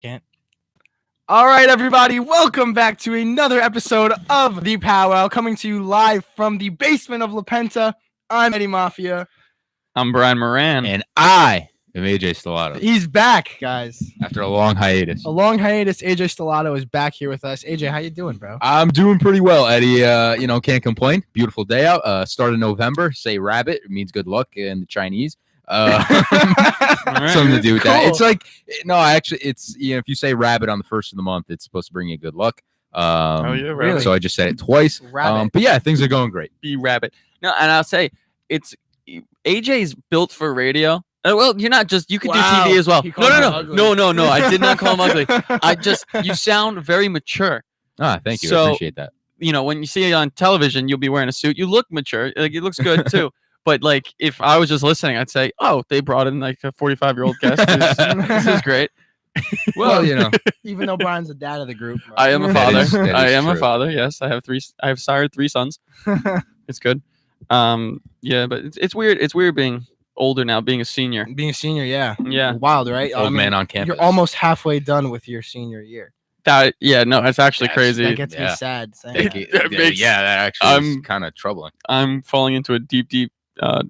Can't. All right, everybody, welcome back to another episode of The Powwow, coming to you live from the basement of La Penta. I'm Eddie Mafia. I'm Brian Moran. And I am AJ Stellato. He's back, guys. After a long hiatus. A long hiatus, AJ Stellato is back here with us. AJ, how you doing, bro? I'm doing pretty well, Eddie. Can't complain. Beautiful day out. Start of November. Say rabbit. It means good luck in the Chinese. Something to do with that. Cool. It's like, no, actually, it's, if you say rabbit on the first of the month, it's supposed to bring you good luck. Really? So I just said it twice. Rabbit. But yeah, things are going great. Be rabbit. No, and I'll say it's AJ's built for radio. Well, you're not just. You could Wow. do TV as well. He called him ugly. No. I did not call him ugly. You sound very mature. Thank you. I So- appreciate that. When you see it on television, you'll be wearing a suit. You look mature. Like it looks good too. But like, if I was just listening, I'd say, "Oh, they brought in like a 45-year-old guest. This is great." Well, Even though Brian's the dad of the group. bro. I am a That father. is I am a true. father. Yes, I have sired 3 sons. It's good. Yeah, but it's weird. It's weird being older now, being a senior. Being a senior, yeah. Yeah. Wild, right? Old man on campus. You're almost halfway done with your senior year. It's actually Yes, crazy. That gets me Yeah. sad. saying Thank that. you. That makes- Yeah, that actually is I'm- kind of troubling. I'm falling into a deep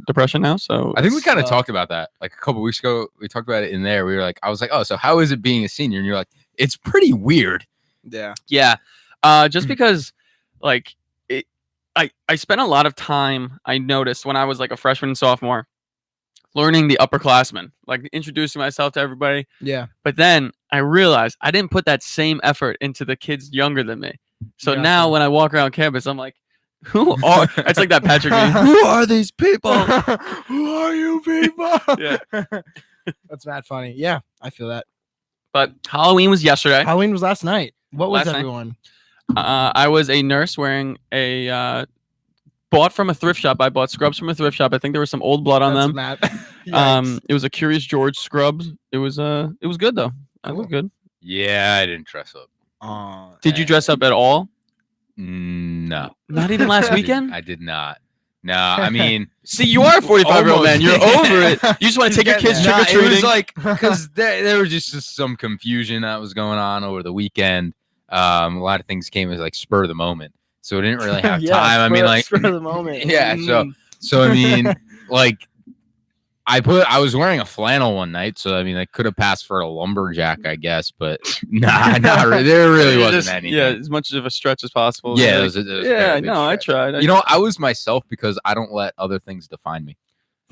depression now. So I think we kind of uh, talked about that like a couple weeks ago. We talked about it in there. We were like, I was like, oh, so how is it being a senior? And you're like, it's pretty weird. Yeah. yeah, just because like I spent a lot of time. I noticed when I was like a freshman and sophomore, learning the upperclassmen, like introducing myself to everybody. Yeah. But then I realized I didn't put that same effort into the kids younger than me. So Gotcha. now when I walk around campus, I'm like, who are? It's like that Patrick. Meme, who are these people? Who are you people? Yeah. That's mad funny. Yeah, I feel that. But Halloween was yesterday. Halloween was last night. What was Last night? everyone? I was a nurse wearing a bought from a thrift shop. I bought scrubs from a thrift shop. I think there was some old blood on That's them. mad. Yikes. It was a Curious George scrubs. It was good though. I looked good. Yeah, I didn't dress up. Did you dress up at all? No. Not even last I did- weekend? I did not. No, I mean, See, you are a 45-year-old man. You're Almost. over it. You just want to take your kids getting trick there. or it was treating. like because there was just some confusion that was going on over the weekend. A lot of things came as like spur of the moment, so we didn't really have Yeah, time. I mean, like, spur of the moment. yeah. So I mean, like, I was wearing a flannel one night, so I mean, I could have passed for a lumberjack, I guess, but nah, not really. There really You wasn't just- anything. Yeah, as much of a stretch as possible. Yeah, Like, it was a yeah. very big No, I stretch. tried. You know, I was myself because I don't let other things define me.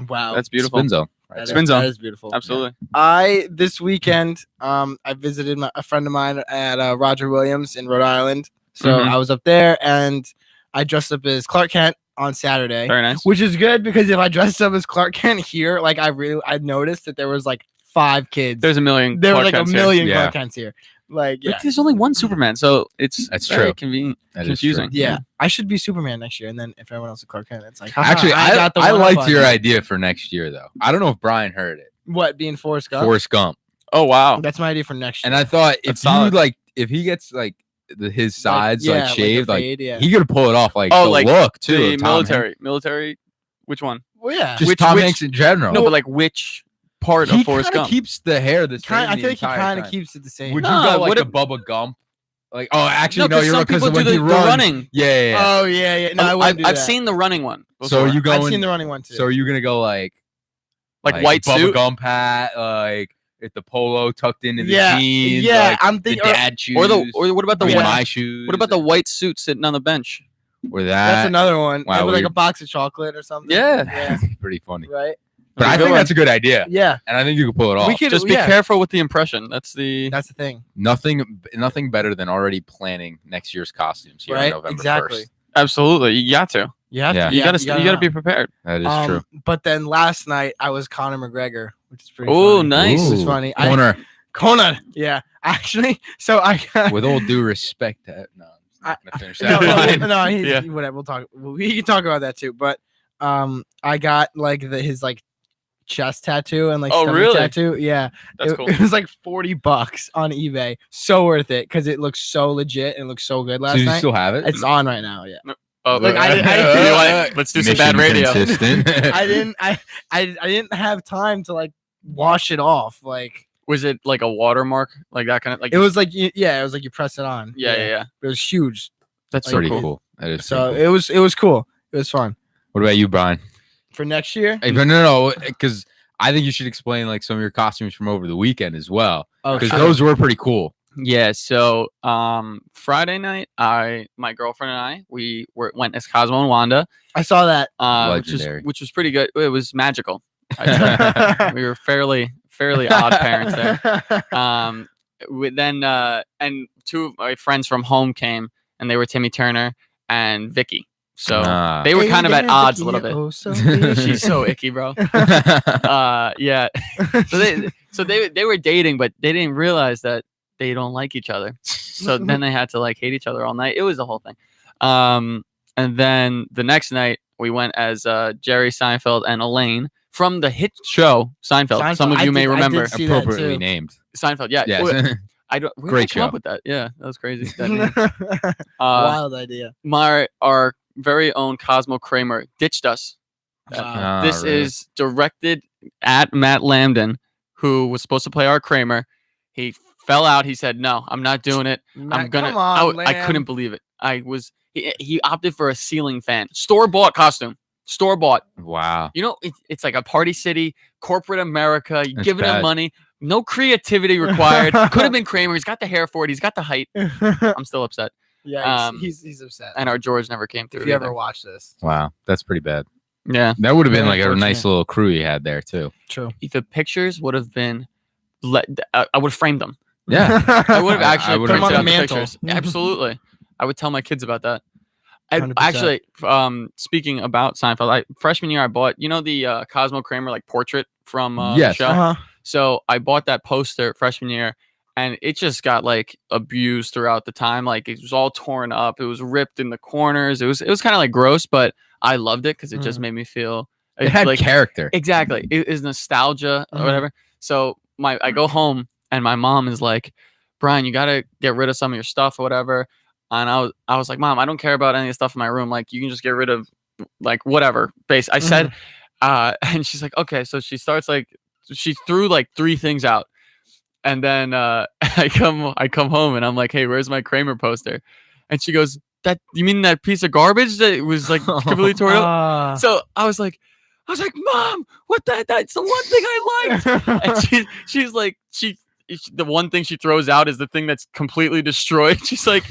Wow. That's beautiful. Spin zone. That is- Spin zone. That is beautiful. Absolutely. This weekend, I visited a friend of mine at Roger Williams in Rhode Island. So Mhm. I was up there and I dressed up as Clark Kent on Saturday, Very nice. which is good because if I dressed up as Clark Kent here, like I noticed that there was like 5 kids. There's a million. There were Clark like Kents a here. million Yeah. Clark Kents here. Like, yeah. Like, there's only one Superman, so it's That's very true. convenient, That is confusing. true. Yeah, I should be Superman next year, and then if everyone else is Clark Kent, it's like haha, Actually, got the I one up liked on your you. idea for next year, though. I don't know if Brian heard it. What, being Forrest Gump? Forrest Gump. Oh wow. That's my idea for next year. And I thought That's if solid. you if he gets his sides yeah, like shaved, the like fade, yeah. he could pull it off. Like Oh, the like look too. The of Tom military. Which one? Well, yeah. Hanks. Just Which- Tom which- Hanks in general. No, but like which part he of Forrest kinda Gump? keeps the hair the same. I the feel like he entire kind of time. keeps it the same. Would you Nah, go like what a if- Bubba Gump? Like, oh, actually, no, 'cause you're some right. Because people when do he the runs, running. yeah. Oh yeah. No, I wouldn't do I've that. seen the running one. So before. you going? I've seen the running one too. So are you gonna go like white Bubba suit? Gump hat, like with the polo tucked into the Yeah, jeans? yeah, like, I'm the thinking- dad shoes, or what about the I mean, white? my shoes. What about the white suit sitting on the bench? or that? That's another one. Wow, With like we- a box of chocolate or something. Yeah. Yeah. Pretty funny. Right. But That's a I good think one. that's a good idea, Yeah. and I think you can pull it off. We could Just be yeah. careful with the impression. That's the. That's the thing. Nothing better than already planning next year's costumes here Right, on November exactly. 1st. Absolutely, you got to. You have Yeah. to. You yeah, got to. You got to be prepared. That is true. But then last night I was Conor McGregor, which is pretty. Oh, funny. nice. It was Ooh, funny. Corner, Conor. Yeah. Actually, so I. with all due respect, no, I'm not gonna finish that no, line. Yeah. Whatever. We'll talk. We can talk about that too. But I got like his like chest tattoo and like Oh, stomach really? tattoo. Yeah. That's it, cool. it was like $40 on eBay. So worth it because it looks so legit and it looks so good So last you night. still have it? It's on right now. Yeah. Oh, Like, I- You know what? Let's do some bad Mission radio. consistent. I didn't have time to like wash it off. Like Was it like a watermark, like that kind of like? It was like it was like you press it on. Yeah. It was huge. That's Like, so Pretty cool. cool. That is So pretty cool. it was cool. It was fun. What about you, Brian? For next year. Hey, but no, because I think you should explain like some of your costumes from over the weekend as well, because sure. those were pretty cool. Yeah. So Friday night, my girlfriend and I went as Cosmo and Wanda, I saw that. Legendary. which was pretty good. It was magical. I'd say. We were fairly odd parents there. Then and two of my friends from home came, and they were Timmy Turner and Vicky. So Ah. they were Hey kind of at there, odds a Vicky, little bit. oh, so pretty. She's so icky, bro. Yeah. So they were dating, but they didn't realize that they don't like each other. So then they had to like hate each other all night. It was the whole thing. And then the next night we went as Jerry Seinfeld and Elaine from the hit show Seinfeld. Some of Seinfeld. you may I did remember see that Appropriately too. named. Seinfeld. Yeah. Yes. I don't. Where Great did I come up show. with that? Yeah, that was crazy. That name. Wild idea. Our very own Cosmo Kramer ditched us. Wow. Ah, This really? is directed at Matt Lambden, who was supposed to play our Kramer. He fell out. He said, "No, I'm not doing it. I'm gonna." Come on, I couldn't believe it. He opted for a ceiling fan, store bought costume, store bought. Wow. You know, it's like a Party City, corporate America. You That's giving him bad. money, no creativity required. Could have been Kramer. He's got the hair for it. He's got the height. I'm still upset. Yeah, Um, he's upset. And our George never came through. If you either. ever watch this, Wow. That's pretty bad. Yeah. That would have been Very like a nice unfortunate. little crew you had there too. true. If the pictures would have been, I would have framed them. Yeah. I would have I actually would've printed done out the the mantle. pictures. Absolutely. I would tell my kids about that. 100%. Actually, speaking about Seinfeld, freshman year I bought, the Cosmo Kramer like portrait from the Yes. show. Uh-huh. So I bought that poster freshman year, and it just got like abused throughout the time. Like it was all torn up. It was ripped in the corners. It was kind of like gross, but I loved it because it just Mhm. made me feel It had like character. exactly. It is nostalgia or Mhm. whatever. So I go home and my mom is like, Brian, you gotta get rid of some of your stuff or whatever. And I was like, Mom, I don't care about any of the stuff in my room. Like you can just get rid of like whatever. I said, and she's like, okay. So she starts like she threw like 3 things out. And then I come home and I'm like, hey, where's my Kramer poster? And she goes, that you mean that piece of garbage that was like completely torn up? So I was like, Mom, what that's the one thing I liked. And she's like, the one thing she throws out is the thing that's completely destroyed. She's like,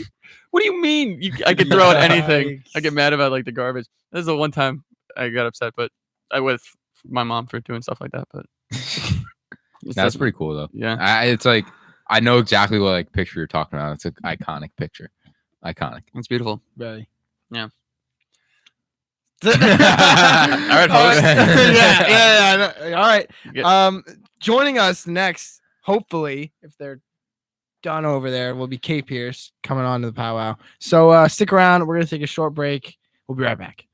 what do you mean? I could throw out anything. I get mad about like the garbage. This is the one time I got upset, but I with my mom for doing stuff like that. But That's pretty cool though. Yeah, It's like I know exactly what like picture you're talking about. It's an iconic picture. Iconic. it's beautiful. Really. Yeah. All right, host. yeah. All right. Get- Joining us next, hopefully, if they're done over there, will be Kate Pierce coming on to the powwow. So stick around. We're gonna take a short break. We'll be right back.